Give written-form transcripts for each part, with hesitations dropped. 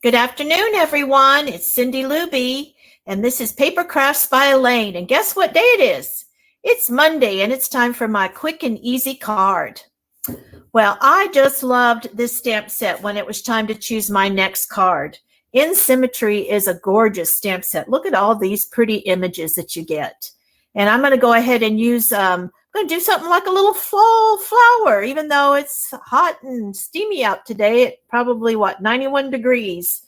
Good afternoon, everyone. It's Cindy Luby, and this is Paper Crafts by Elaine. And guess what day it is? It's Monday, and it's time for my quick and easy card. Well, I just loved this stamp set when it was time to choose my next card. In Symmetry is a gorgeous stamp set. Look at all these pretty images that you get. And I'm going to go ahead and use, I'm going to do something like a little fall flower, even though it's hot and steamy out today. It's probably, 91 degrees.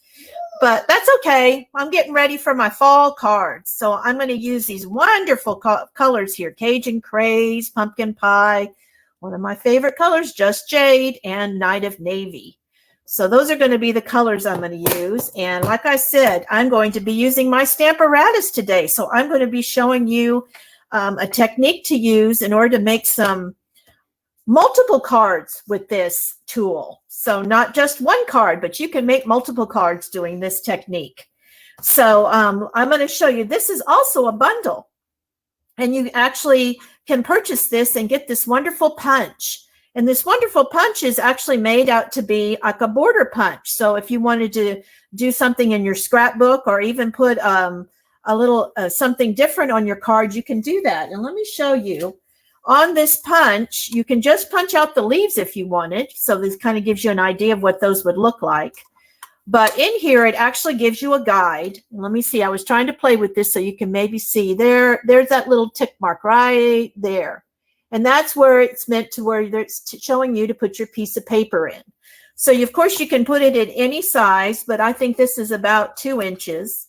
But that's okay. I'm getting ready for my fall cards. So I'm going to use these wonderful colors here. Cajun Craze, Pumpkin Pie, one of my favorite colors, Just Jade, and Night of Navy. So those are going to be the colors I'm going to use. And like I said, I'm going to be using my Stamparatus today. So I'm going to be showing you a technique to use in order to make some multiple cards with this tool. So not just one card, but you can make multiple cards doing this technique. So I'm going to show you, this is also a bundle. And you actually can purchase this and get this wonderful punch. And this wonderful punch is actually made out to be like a border punch. So if you wanted to do something in your scrapbook or even put a little something different on your card, you can do that. And let me show you. On this punch, you can just punch out the leaves if you wanted. So this kind of gives you an idea of what those would look like. But in here, it actually gives you a guide. Let me see. I was trying to play with this so you can maybe see. There's that little tick mark right there. And that's where it's meant to, where it's showing you to put your piece of paper in. So of course you can put it in any size, but I think this is about 2 inches.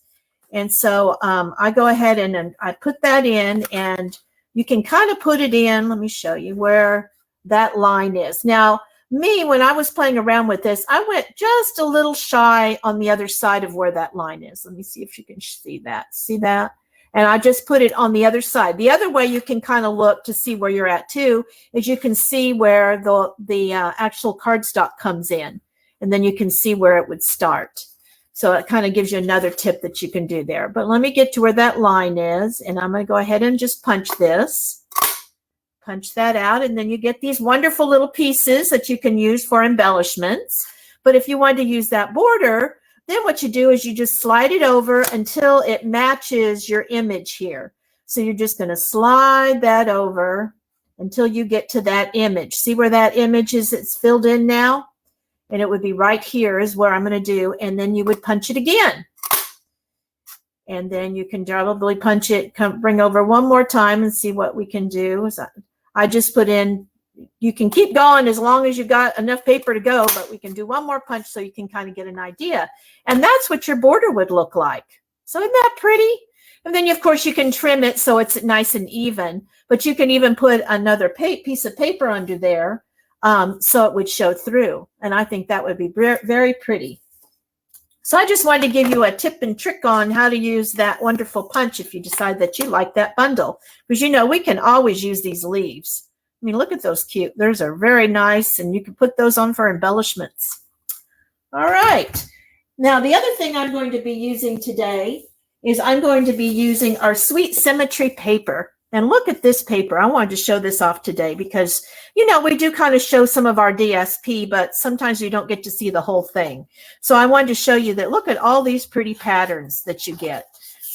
And so I go ahead and I put that in, and you can kind of put it in. Let me show you where that line is. Now, me, when I was playing around with this, I went just a little shy on the other side of where that line is. Let me see if you can see that. See that? And I just put it on the other side. The other way you can kind of look to see where you're at too is you can see where the actual cardstock comes in, and then you can see where it would start. So it kind of gives you another tip that you can do there. But let me get to where that line is, and I'm going to go ahead and just punch this. Punch that out, and then you get these wonderful little pieces that you can use for embellishments. But if you want to use that border, then what you do is you just slide it over until it matches your image here. So you're just going to slide that over until you get to that image. See where that image is? It's filled in now? And it would be right here is where I'm going to do. And then you would punch it again. And then you can probably punch it, bring over one more time and see what we can do. So I just put in, you can keep going as long as you've got enough paper to go, but we can do one more punch so you can kind of get an idea. And that's what your border would look like. So isn't that pretty? And then, of course, you can trim it so it's nice and even, but you can even put another piece of paper under there so it would show through. And I think that would be very pretty. So I just wanted to give you a tip and trick on how to use that wonderful punch if you decide that you like that bundle. Because, you know, we can always use these leaves. I mean, look at those cute. Those are very nice, and you can put those on for embellishments. All right. Now, the other thing I'm going to be using today is I'm going to be using our Sweet Symmetry paper. And look at this paper. I wanted to show this off today because, you know, we do kind of show some of our DSP, but sometimes you don't get to see the whole thing. So I wanted to show you that look at all these pretty patterns that you get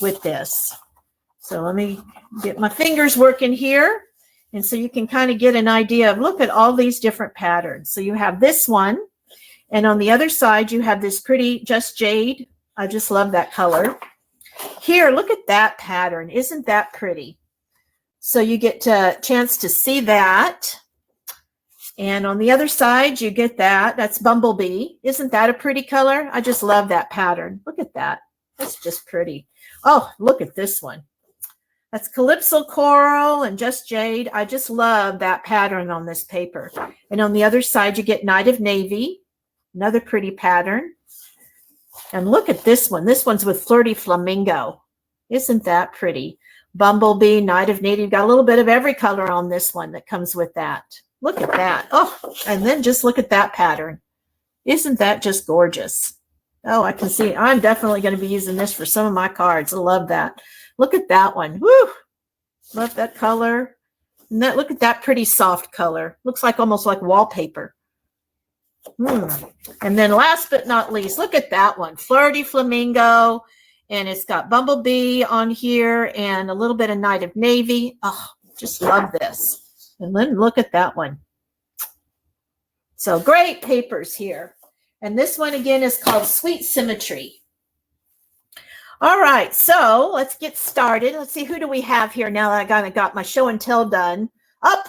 with this. So let me get my fingers working here. And so you can kind of get an idea of, look at all these different patterns. So you have this one, and on the other side, you have this pretty Just Jade. I just love that color. Here, look at that pattern. Isn't that pretty? So you get a chance to see that. And on the other side, you get that. That's Bumblebee. Isn't that a pretty color? I just love that pattern. Look at that. That's just pretty. Oh, look at this one. That's Calypso Coral and Just Jade. I just love that pattern on this paper. And on the other side, you get Night of Navy, another pretty pattern. And look at this one. This one's with Flirty Flamingo. Isn't that pretty? Bumblebee, Night of Navy. You've got a little bit of every color on this one that comes with that. Look at that. Oh, and then just look at that pattern. Isn't that just gorgeous? Oh, I can see. I'm definitely going to be using this for some of my cards. I love that. Look at that one. Woo! Love that color. And that, look at that pretty soft color. Looks like almost like wallpaper. And then last but not least, look at that one, Flirty Flamingo. And it's got Bumblebee on here and a little bit of Night of Navy. Oh, just love this. And then look at that one. So great papers here. And this one again is called Sweet Symmetry. All right, so let's get started. Let's see, who do we have here now that I kind of got my show and tell done? Up,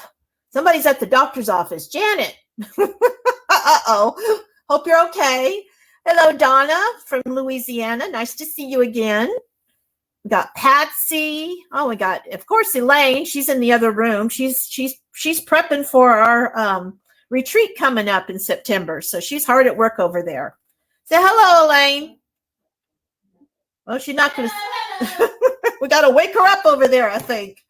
somebody's at the doctor's office. Janet. Uh-oh, hope you're okay. Hello, Donna from Louisiana. Nice to see you again. We got Patsy. Oh, we got, of course, Elaine. She's in the other room. She's prepping for our retreat coming up in September. So she's hard at work over there. Say hello, Elaine. Well, she's not going to. We got to wake her up over there, I think.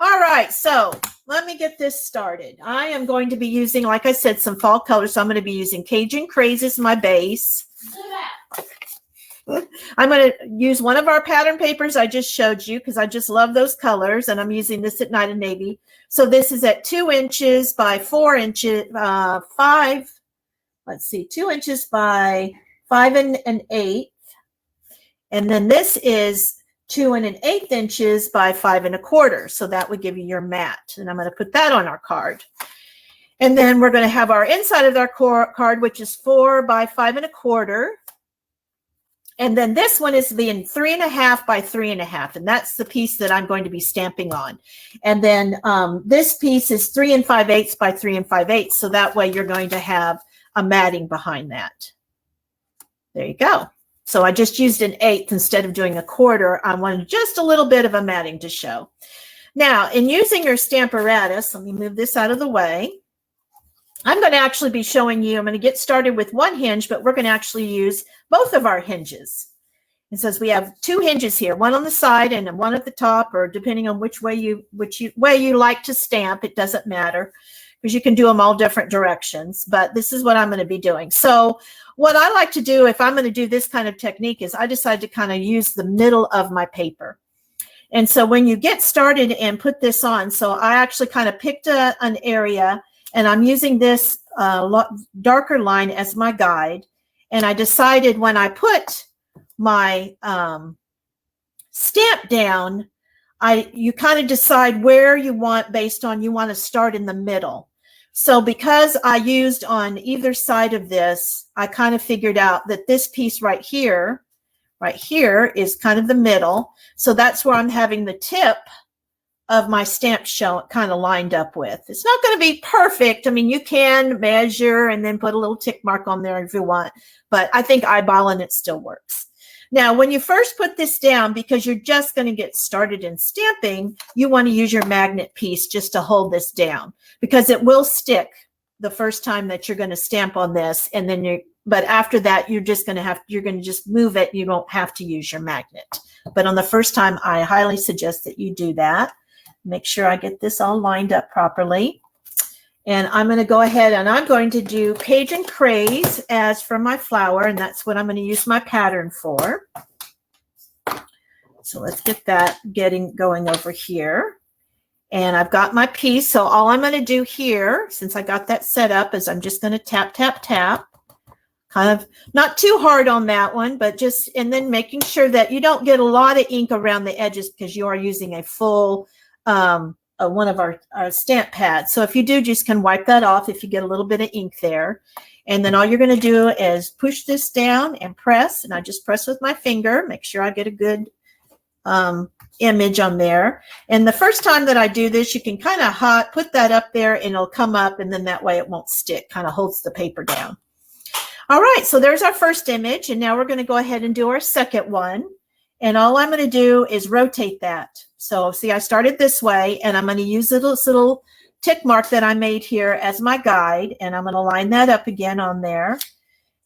All right. So let me get this started. I am going to be using, like I said, some fall colors. So I'm going to be using Cajun Craze as my base. I'm going to use one of our pattern papers I just showed you because I just love those colors. And I'm using this at Night of Navy. So this is at 2 inches by 4 inches, 2 inches by 5 1/8. And then this is 2 1/8 inches by 5 1/4. So that would give you your mat. And I'm going to put that on our card. And then we're going to have our inside of our card, which is 4 by 5 1/4. And then this one is being 3 1/2 by 3 1/2. And that's the piece that I'm going to be stamping on. And then this piece is 3 5/8 by 3 5/8. So that way you're going to have a matting behind that. There you go. So I just used an 1/8 instead of doing a 1/4. I wanted just a little bit of a matting to show. Now, in using your Stamparatus, let me move this out of the way. I'm going to actually be showing you, I'm going to get started with one hinge, but we're going to actually use both of our hinges. It says we have 2 hinges here, one on the side and one at the top, or depending on which way you like to stamp, it doesn't matter because you can do them all different directions, but this is what I'm going to be doing. So what I like to do if I'm going to do this kind of technique is I decide to kind of use the middle of my paper. And so when you get started and put this on, so I actually kind of picked an area and I'm using this darker line as my guide. And I decided when I put my stamp down, you kind of decide where you want based on you want to start in the middle. So because I used on either side of this, I kind of figured out that this piece right here is kind of the middle. So that's where I'm having the tip of my stamp show kind of lined up with. It's not going to be perfect. I mean, you can measure and then put a little tick mark on there if you want, but I think eyeballing it still works. Now, when you first put this down, because you're just going to get started in stamping, you want to use your magnet piece just to hold this down because it will stick the first time that you're going to stamp on this. And then but after that, you're going to just move it. You don't have to use your magnet. But on the first time, I highly suggest that you do that. Make sure I get this all lined up properly. And I'm going to go ahead and I'm going to do Cajun Craze as for my flower. And that's what I'm going to use my pattern for. So let's get that going over here. And I've got my piece. So all I'm going to do here, since I got that set up, is I'm just going to tap, tap, tap. Kind of not too hard on that one, but just, and then making sure that you don't get a lot of ink around the edges because you are using a full one of our stamp pads. So if you do, just can wipe that off if you get a little bit of ink there. And then all you're going to do is push this down and press. And I just press with my finger, make sure I get a good image on there. And the first time that I do this, you can kind of put that up there and it'll come up and then that way it won't stick, kind of holds the paper down. All right, so there's our first image. And now we're going to go ahead and do our second one. And all I'm going to do is rotate that. So see, I started this way and I'm going to use this little tick mark that I made here as my guide. And I'm going to line that up again on there.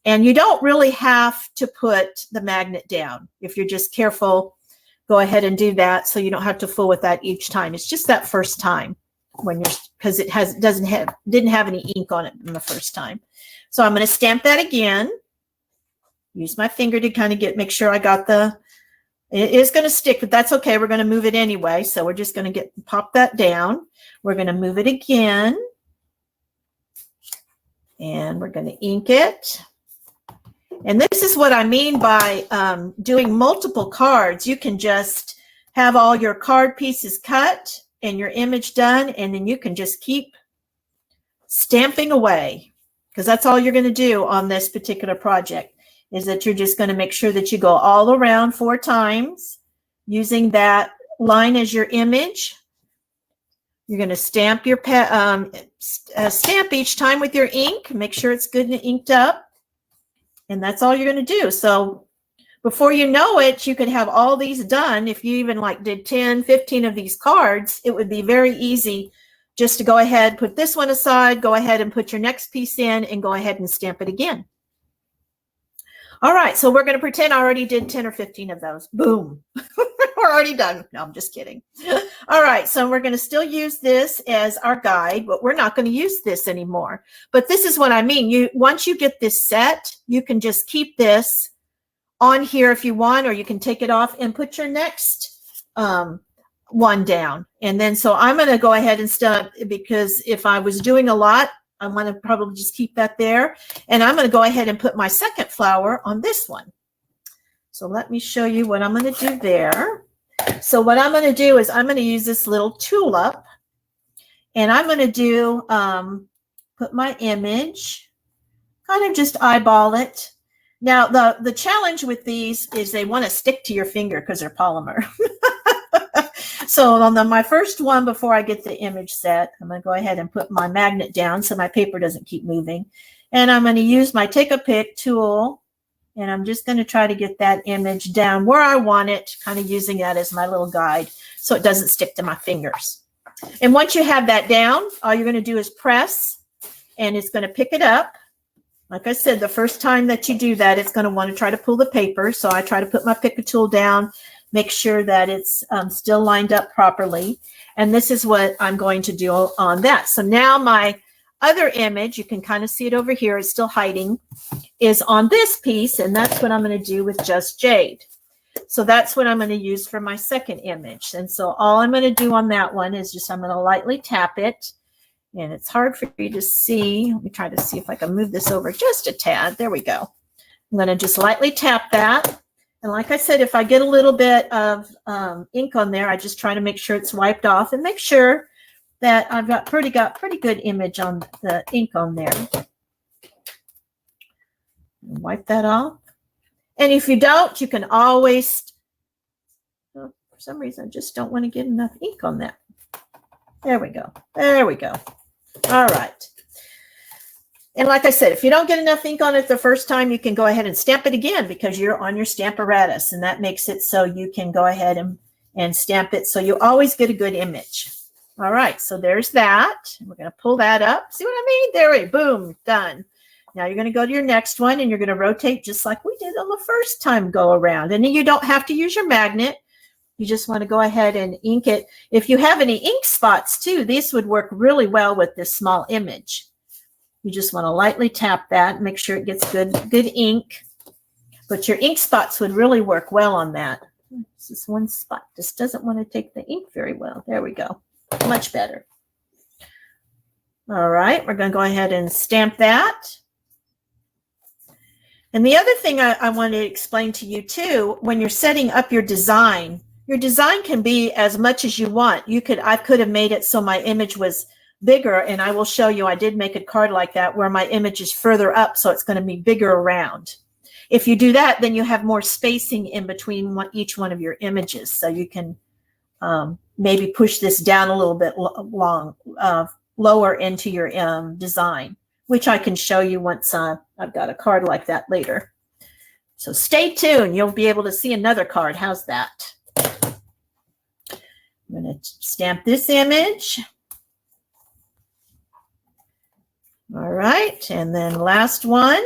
And you don't really have to put the magnet down. If you're just careful, go ahead and do that so you don't have to fool with that each time. It's just that first time because it didn't have any ink on it in the first time. So I'm going to stamp that again. Use my finger to kind of make sure I got it is going to stick, but that's okay. We're going to move it anyway. So we're just going to pop that down. We're going to move it again. And we're going to ink it. And this is what I mean by doing multiple cards. You can just have all your card pieces cut and your image done, and then you can just keep stamping away, because that's all you're going to do on this particular project, is that you're just going to make sure that you go all around 4 times using that line as your image. You're going to stamp your stamp each time with your ink. Make sure it's good and inked up. And that's all you're going to do. So before you know it, you could have all these done. If you even like did 10, 15 of these cards, it would be very easy just to go ahead, put this one aside, go ahead and put your next piece in, and go ahead and stamp it again. All right, so we're going to pretend I already did 10 or 15 of those. Boom. We're already done. No, I'm just kidding. All right, so we're going to still use this as our guide, but we're not going to use this anymore. But this is what I mean. Once you get this set, you can just keep this on here if you want, or you can take it off and put your next one down. And then, so I'm going to go ahead and start, because if I was doing a lot, I want to probably just keep that there. And I'm going to go ahead and put my second flower on this one. So let me show you what I'm going to do there. So what I'm going to do is I'm going to use this little tulip, and I'm going to do, put my image, kind of just eyeball it. Now, the challenge with these is they want to stick to your finger because they're polymer. So on my first one, before I get the image set, I'm going to go ahead and put my magnet down so my paper doesn't keep moving. And I'm going to use my Take a Pick tool, and I'm just going to try to get that image down where I want it, kind of using that as my little guide so it doesn't stick to my fingers. And once you have that down, all you're going to do is press, and it's going to pick it up. Like I said, the first time that you do that, it's going to want to try to pull the paper. So I try to put my picker tool down, make sure that it's still lined up properly. And this is what I'm going to do on that. So now my other image, you can kind of see it over here, it's still hiding, is on this piece. And that's what I'm going to do with Just Jade. So that's what I'm going to use for my second image. And so all I'm going to do on that one is just, I'm going to lightly tap it. And it's hard for you to see. Let me try to see if I can move this over just a tad. There we go. I'm going to just lightly tap that. And like I said, if I get a little bit of ink on there, I just try to make sure it's wiped off and make sure that I've got pretty good image on the ink on there. Wipe that off. And if you don't, you can always, for some reason, I just don't want to get enough ink on that. There we go. There we go. All right. And like I said, if you don't get enough ink on it the first time, you can go ahead and stamp it again because you're on your Stamparatus, and that makes it so you can go ahead and stamp it so you always get a good image. All right, so there's that. We're going to pull that up. See what I mean? There we go. Boom, done. Now you're going to go to your next one, and you're going to rotate just like we did on the first time go around. And then you don't have to use your magnet. You just want to go ahead and ink it. If you have any ink spots too, this would work really well with this small image. You just want to lightly tap that, make sure it gets good ink. But your ink spots would really work well on that. This is one spot. Just doesn't want to take the ink very well. There we go. Much better. All right, we're going to go ahead and stamp that. And the other thing I want to explain to you too, when you're setting up your design can be as much as you want. I could have made it so my image was bigger, and I will show you, I did make a card like that where my image is further up, so it's going to be bigger around. If you do that, then you have more spacing in between each one of your images, so you can maybe push this down a little bit lower into your design, which I can show you once I've got a card like that later. So stay tuned. You'll be able to see another card. How's that? I'm going to stamp this image. All right, and then last one.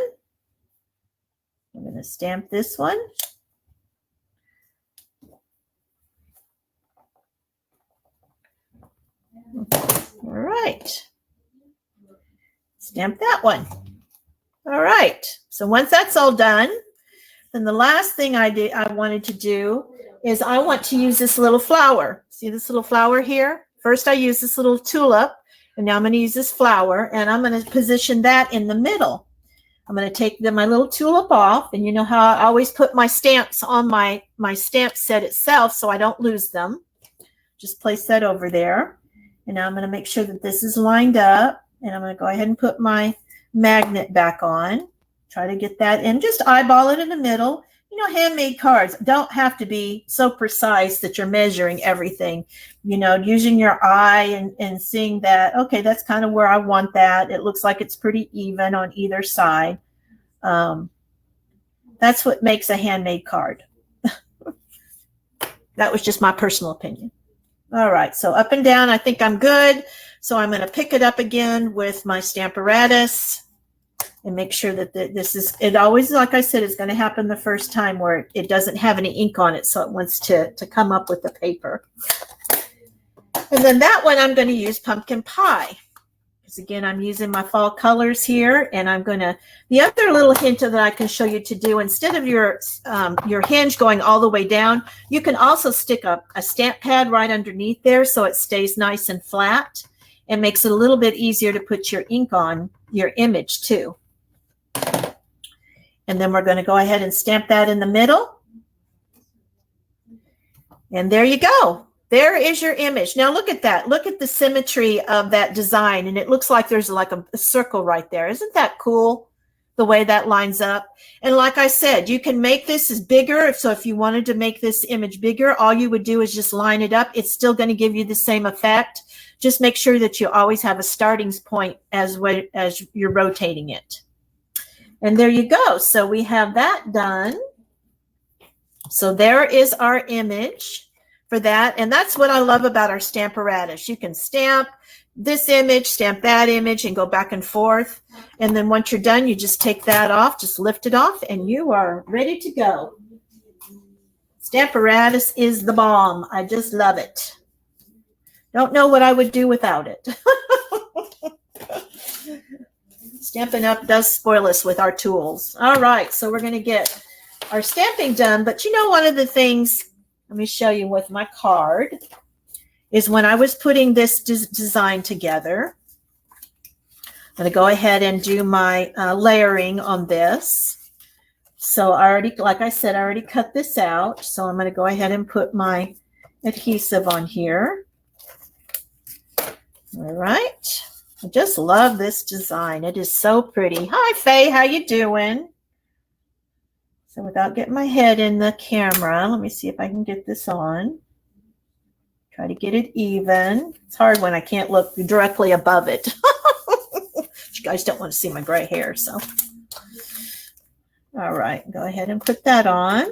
I'm going to stamp this one. All right. Stamp that one. All right. So once that's all done, then the last thing I wanted to do is I want to use this little flower. See this little flower here? First I use this little tulip, And now I'm going to use this flower, and I'm going to position that in the middle. I'm going to take my little tulip off, and you know how I always put my stamps on my stamp set itself so I don't lose them. Just place that over there. And now I'm going to make sure that this is lined up, and I'm going to go ahead and put my magnet back on. Try to get that in. Just eyeball it in the middle. You know, handmade cards don't have to be so precise that you're measuring everything. You know, using your eye and seeing that, okay, that's kind of where I want that. It looks like it's pretty even on either side. That's what makes a handmade card. That was just my personal opinion. All right, so up and down, I think I'm good. So I'm going to pick it up again with my Stamparatus and make sure that this is, it always, like I said, is going to happen the first time where it doesn't have any ink on it, so it wants to come up with the paper. And then that one I'm going to use pumpkin pie. Because again, I'm using my fall colors here, and I'm going to, the other little hint that I can show you to do, instead of your hinge going all the way down, you can also stick a stamp pad right underneath there so it stays nice and flat and makes it a little bit easier to put your ink on your image too. And then we're going to go ahead and stamp that in the middle. And there you go. There is your image. Now look at that. Look at the symmetry of that design. And it looks like there's like a circle right there. Isn't that cool? The way that lines up. And like I said, you can make this as bigger. So if you wanted to make this image bigger, all you would do is just line it up. It's still going to give you the same effect. Just make sure that you always have a starting point as you're rotating it. And there you go. So we have that done. So there is our image for that. And that's what I love about our Stamparatus. You can stamp this image, stamp that image, and go back and forth. And then once you're done, you just take that off, just lift it off, and you are ready to go. Stamparatus is the bomb. I just love it. Don't know what I would do without it. Stampin' Up does spoil us with our tools. All right, so we're going to get our stamping done. But you know, one of the things, let me show you with my card, is when I was putting this design together, I'm going to go ahead and do my layering on this. So I already, like I said, I already cut this out. So I'm going to go ahead and put my adhesive on here. All right. I just love this design. It is so pretty. Hi, Faye. How you doing? So without getting my head in the camera, let me see if I can get this on. Try to get it even. It's hard when I can't look directly above it. You guys don't want to see my gray hair, so. All right, go ahead and put that on.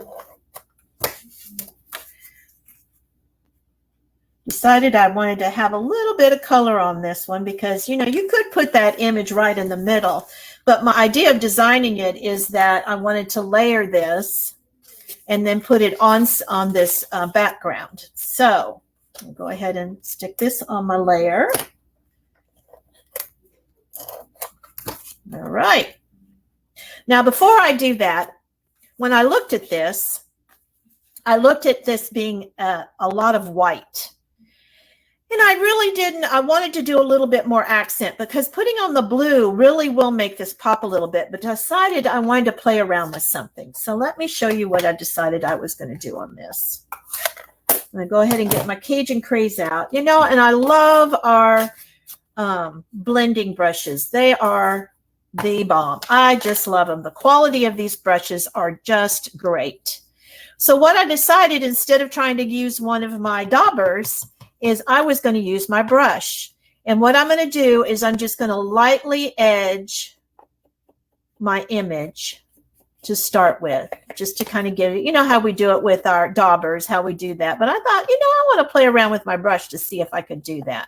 Decided I wanted to have a little bit of color on this one because, you know, you could put that image right in the middle. But my idea of designing it is that I wanted to layer this and then put it on this background. So I'll go ahead and stick this on my layer. All right. Now, before I do that, when I looked at this being a lot of white. And I really didn't, I wanted to do a little bit more accent because putting on the blue really will make this pop a little bit, but decided I wanted to play around with something. So let me show you what I decided I was going to do on this. I'm going to go ahead and get my Cajun Craze out. You know, and I love our blending brushes. They are the bomb. I just love them. The quality of these brushes are just great. So what I decided, instead of trying to use one of my daubers, is I was going to use my brush. And what I'm going to do is I'm just going to lightly edge my image to start with, just to kind of get it, you know how we do it with our daubers, how we do that. But I thought, you know, I want to play around with my brush to see if I could do that.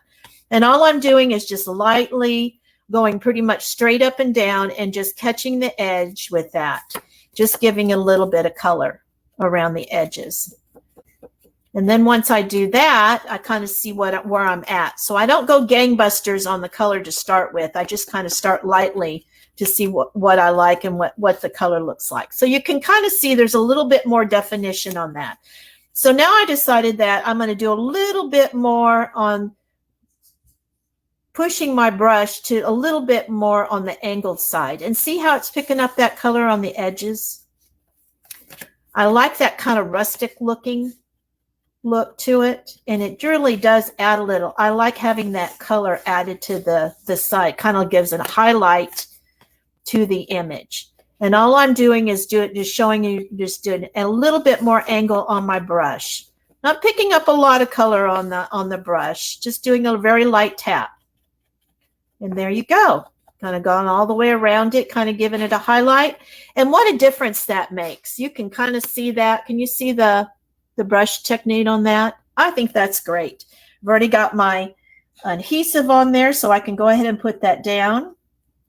And all I'm doing is just lightly going pretty much straight up and down and just catching the edge with that, just giving a little bit of color around the edges. And then once I do that, I kind of see where I'm at. So I don't go gangbusters on the color to start with. I just kind of start lightly to see what I like and what the color looks like. So you can kind of see there's a little bit more definition on that. So now I decided that I'm going to do a little bit more on pushing my brush to a little bit more on the angled side. And see how it's picking up that color on the edges? I like that kind of rustic looking look to it, and it really does add a little. I like having that color added to the side, kind of gives it a highlight to the image. And all I'm doing is just showing you, just doing a little bit more angle on my brush. Not picking up a lot of color on the brush, just doing a very light tap. And there you go. Kind of going all the way around it, kind of giving it a highlight. And what a difference that makes. You can kind of see that. Can you see the brush technique on that? I think that's great. I've already got my adhesive on there, so I can go ahead and put that down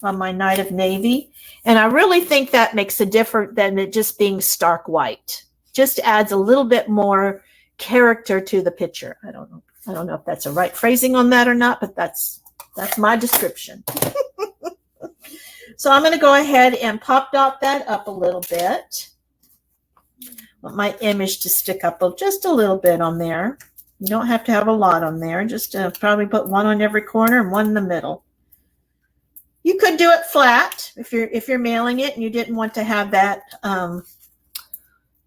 on my Night of Navy. And I really think that makes a difference than it just being stark white. Just adds a little bit more character to the picture. I don't know if that's a right phrasing on that or not, but that's my description. So I'm going to go ahead and pop dot that up a little bit. I want my image to stick up just a little bit on there. You don't have to have a lot on there. Just probably put one on every corner and one in the middle. You could do it flat if you're mailing it and you didn't want to have that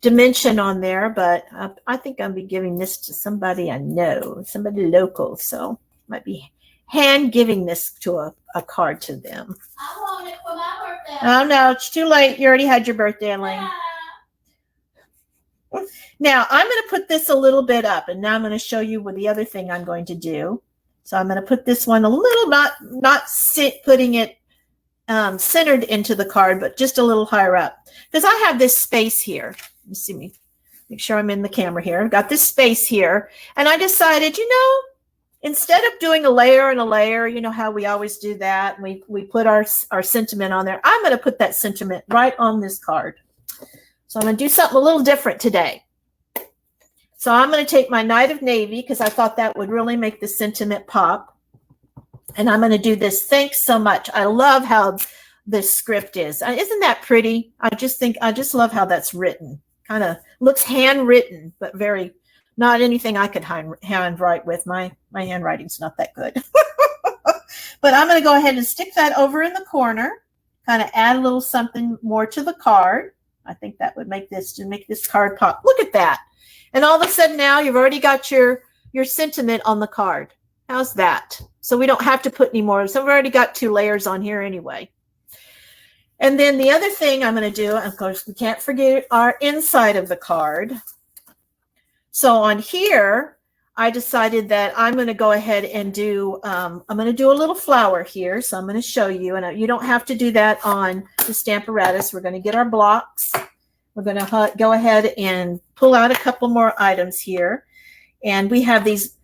dimension on there, but I think I'll be giving this to somebody I know, somebody local, so might be hand giving this to a card to them. I want it for my birthday. Oh no, it's too late. You already had your birthday, Elaine. Yeah. Now I'm going to put this a little bit up, and now I'm going to show you what the other thing I'm going to do. So I'm going to put this one a little, not putting it centered into the card, but just a little higher up, because I have this space here. You see me, make sure I'm in the camera here. I've got this space here, and I decided, instead of doing a layer and a layer, you know how we always do that, we put our sentiment on there. I'm going to put that sentiment right on this card. So I'm going to do something a little different today. So I'm going to take my Night of Navy, because I thought that would really make the sentiment pop. And I'm going to do this. Thanks so much. I love how this script is. Isn't that pretty? I just love how that's written. Kind of looks handwritten, but very, not anything I could handwrite with. My handwriting's not that good. But I'm going to go ahead and stick that over in the corner, kind of add a little something more to the card. I think that would make this card pop. Look at that. And all of a sudden now you've already got your sentiment on the card. How's that? So we don't have to put any more. So we've already got 2 layers on here anyway. And then the other thing I'm going to do, of course, we can't forget our inside of the card. So on here, I decided that I'm going to go ahead and do, I'm going to do a little flower here. So I'm going to show you, and you don't have to do that on the Stamparatus. We're going to get our blocks. We're going to go ahead and pull out a couple more items here. And we have these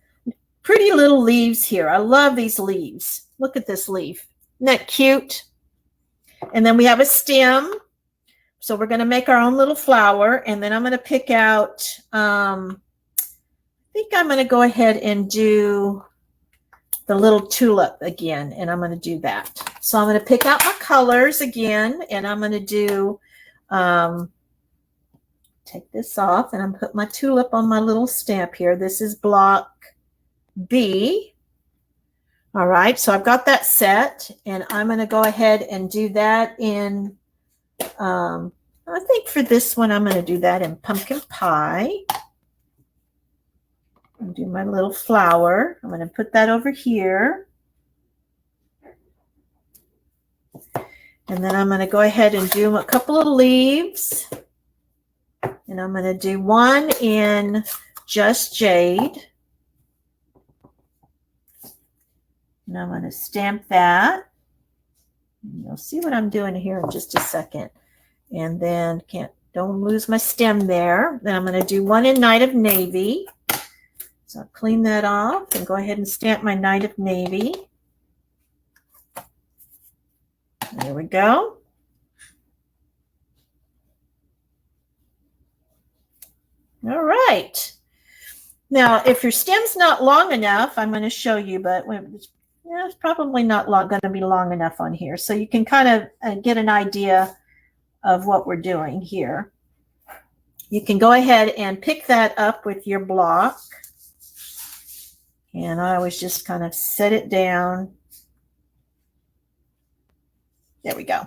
pretty little leaves here. I love these leaves. Look at this leaf. Isn't that cute? And then we have a stem. So we're going to make our own little flower. And then I'm going to pick out, I think I'm going to go ahead and do the little tulip again. And I'm going to do that. So I'm going to pick out my colors again. And I'm going to do, take this off. And I'm put my tulip on my little stamp here. This is block B. All right, so I've got that set, and I'm going to go ahead and do that in, I think for this one, I'm going to do that in pumpkin pie. And do my little flower. I'm going to put that over here. And then I'm going to go ahead and do a couple of leaves. And I'm going to do one in Just Jade. And I'm going to stamp that. And you'll see what I'm doing here in just a second. And then don't lose my stem there. Then I'm going to do one in Night of Navy. So I'll clean that off and go ahead and stamp my Night of Navy. There we go. All right. Now, if your stem's not long enough, I'm going to show you, but it's probably not going to be long enough on here. So you can kind of get an idea of what we're doing here. You can go ahead and pick that up with your block. And I always just kind of set it down There we go.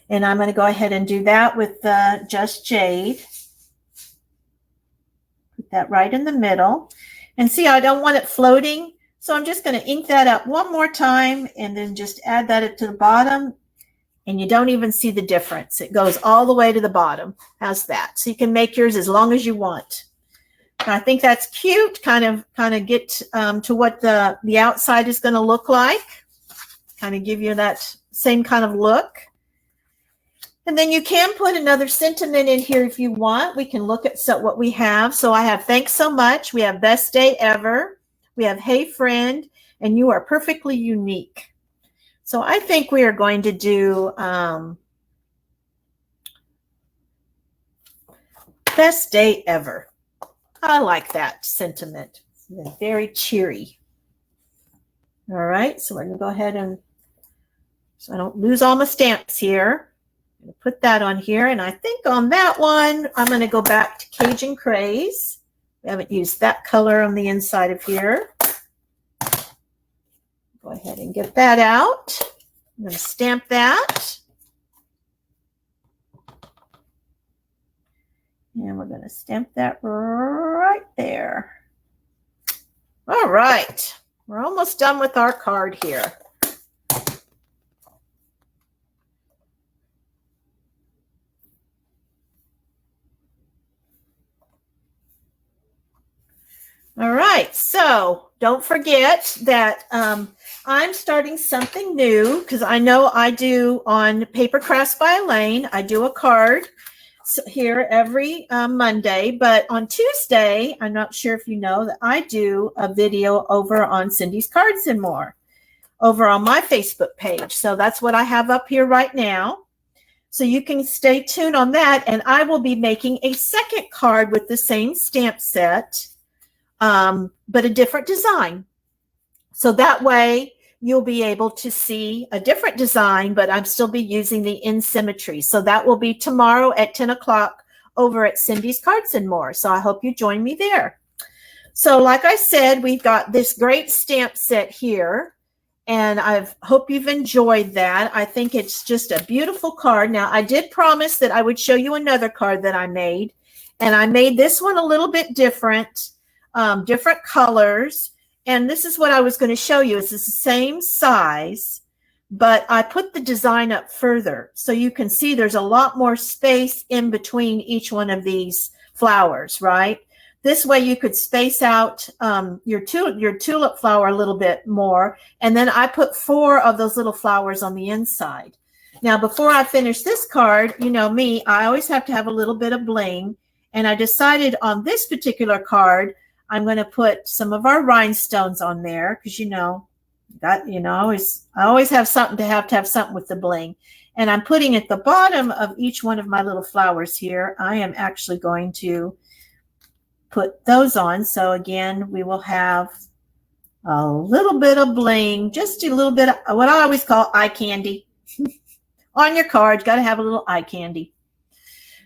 And I'm going to go ahead and do that with Just Jade. Put that right in the middle. And see, I don't want it floating, so I'm just going to ink that up one more time and then just add that to the bottom. And you don't even see the difference. It goes all the way to the bottom. How's that? So you can make yours as long as you want. And I think that's cute. Kind of get to what the outside is going to look like. Kind of give you that same kind of look. And then you can put another sentiment in here if you want. We can look at what we have. So I have thanks so much. We have best day ever. We have hey friend, and you are perfectly unique. So I think we are going to do best day ever. I like that sentiment. It's very cheery. All right, so we're going to go ahead and, so I don't lose all my stamps here. I'm going to put that on here, and I think on that one, I'm going to go back to Cajun Craze. We haven't used that color on the inside of here. Go ahead and get that out. I'm going to stamp that. And we're going to stamp that right there. All right. We're almost done with our card here. All right, so don't forget that I'm starting something new because I know I do on Paper Crafts by Elaine. I do a card here every Monday, but on Tuesday, I'm not sure if you know that I do a video over on Cindy's Cards and More over on my Facebook page. So that's what I have up here right now. So you can stay tuned on that, and I will be making a second card with the same stamp set, but a different design. So that way you'll be able to see a different design, but I'm still be using the In Symmetry. So that will be tomorrow at 10 o'clock over at Cindy's Cards and More. So I hope you join me there. So like I said, we've got this great stamp set here, and I hope you've enjoyed that. I think it's just a beautiful card. Now, I did promise that I would show you another card that I made, and I made this one a little bit different, different colors. And this is what I was going to show you. It's the same size, but I put the design up further. So you can see there's a lot more space in between each one of these flowers, right? This way you could space out your tulip flower a little bit more. And then I put 4 of those little flowers on the inside. Now, before I finish this card, you know me, I always have to have a little bit of bling. And I decided on this particular card, I'm going to put some of our rhinestones on there because, you know, I always have something to have something with the bling. And I'm putting at the bottom of each one of my little flowers here, I am actually going to put those on. So again, we will have a little bit of bling, just a little bit of what I always call eye candy on your card. You got to have a little eye candy.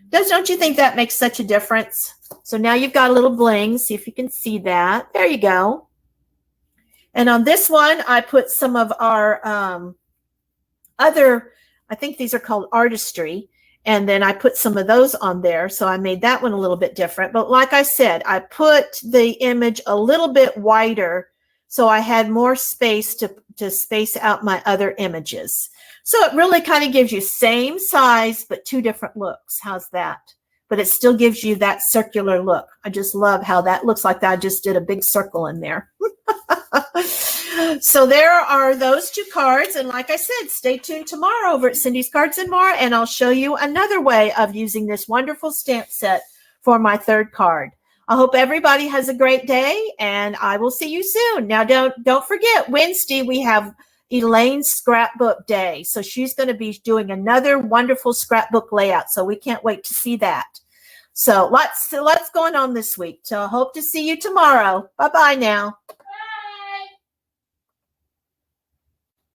Don't you think that makes such a difference? So now you've got a little bling. See if you can see that. There you go. And on this one, I put some of our other, I think these are called artistry. And then I put some of those on there. So I made that one a little bit different. But like I said, I put the image a little bit wider so I had more space to space out my other images. So it really kind of gives you same size, but 2 different looks. How's that? But it still gives you that circular look. I just love how that looks like that. I just did a big circle in there. So there are those 2 cards. And like I said, stay tuned tomorrow over at Cindy's Cards and More, and I'll show you another way of using this wonderful stamp set for my 3rd card. I hope everybody has a great day, and I will see you soon. Now, don't forget, Wednesday we have Elaine's scrapbook day. So she's going to be doing another wonderful scrapbook layout. So we can't wait to see that. So lots going on this week. So I hope to see you tomorrow. Bye-bye now.